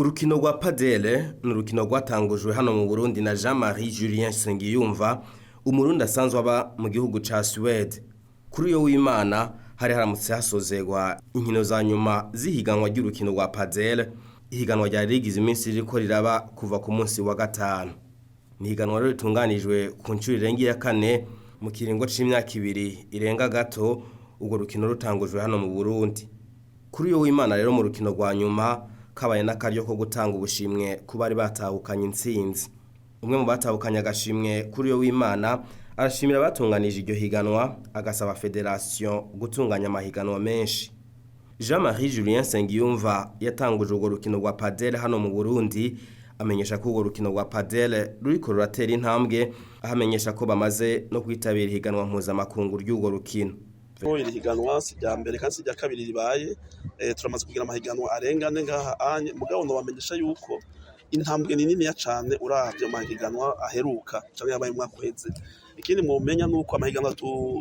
Urukino rwa padele ni urukino rwatangujwe hano mu Burundi na Jean-Marie Julien Nsengiyumva, umurundi asanzwe aba mu gihugu ca Suède. Kuri uyo w'Imana hari haramutse hasozerwa inkino za nyuma z'ihiganwa ry'urukino rwa padele. Ihiganwa ryari rigize iminsi ririko riraba kuva ku munsi wa gatanu. Ni ihiganwa rero ritunganijwe ku ncuro irenga ya kane mu kiringo c'imyaka 2 irenga gato. Urwo rukino rutangujwe hano mu Burundi. Kuri uyo w'Imana rero mu rukino rwa nyuma kabaye n'akaryo ko gutanga ubushimwe ku bari batahukanye intsinzi. Umwe mu batahukanye agashimwe kuri uyo w'Imana arashimira abatunganije iryo higanwa, agasaba federation gutunganya amahiganwa menshi. Jean-Marie Julien Nsengiyumva yatanguje urwo rukino rwa padel hano mu Burundi, amenyesha ko urwo rukino rwa padel ruriko ruratera intambwe, ahamenyesha ko bamaze no kwitabira ihiganwa mpuzamakungu ry'urwo rukino. Iri higanwa si rya mbere kandi si rya kabiri ribaye, turamaze kugira amahiganwa arenga ane ngaha anye, mugabo ndabamenyesha yuko intambwe ni nini ya cane uravye amahiganwa aheruka canke yabaye umwaka uheze. Ikindi mwomenya nuko amahiganwa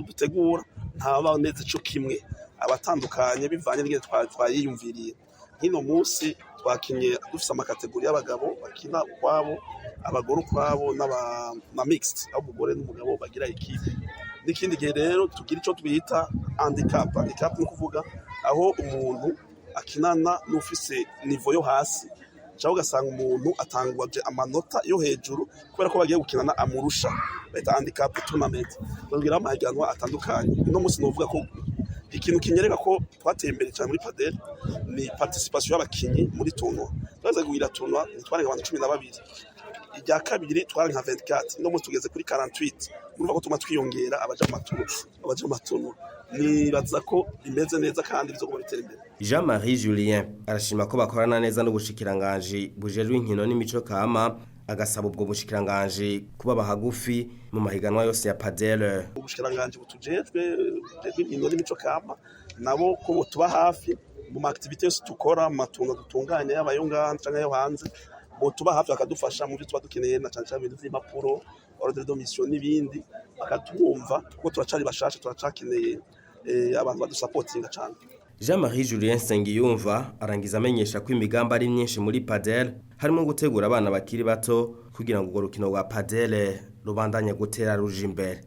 dutegura ntaba neza ico kimwe, abatandukanye bivanye n'ingene twayiyumviriye. Hino munsi twakinye dufise amakategori y'abagabo bakina ukwabo, abagore ukwabo na mixed, aho umugore n'umugabo bagira ekipe. N'ikindi gihe rero tugira ico twita handicap. Handicap ni kuvuga aho umuntu akinana n'ufise niveau yo hasi, cyangwa ugasanga umuntu atangwaje amanota yo hejuru kubera ko bagiye gukinana amurusha, bita handicap tournament. Tugira amahiganwa atandukanye. No munsi novuga ko ikintu kinyereka ko twateye imbere cyane muri padel ni participation y'abakinyi muri tournoi. Twaze kugira tournoi twarenga abantu 12. Ijya kabiri twari nka 24, no munsi tugeze kuri 48. Urumva ko tuma twiyongera abaja amatournoi. Nibaza ko bimeze neza kandi bizo kubitera imbere. Jean-Marie Julien arashima ko bakorana neza n'ubushikiranganje bujejwe inkino n'imico kama, agasaba ubwo bushikiranganje kuba bahagufi mu mahiganwa yose ya padel. Ubushikiranganje butujejwe inkino n'imico kama nabo ko tuba hafi mu activities tukora, mu matungo dutunganya y'abayonga canke yo hanze, bo tuba hafi akadufasha mu byo tuba dukeneye na cyane cyane ibintu by'impapuro, ordre de mission n'ibindi, akatumva ko turacari bashasha, turacakeneye abantu badusupportinga cyane. Jean-Marie Julien Nsengiyumva arangiza amenyesha ko imigamba ari myinshi muri padel, harimo gutegura abana bakiri bato kugira ngo urwo rukino rwa padel rubandanye gutera ruje imbere.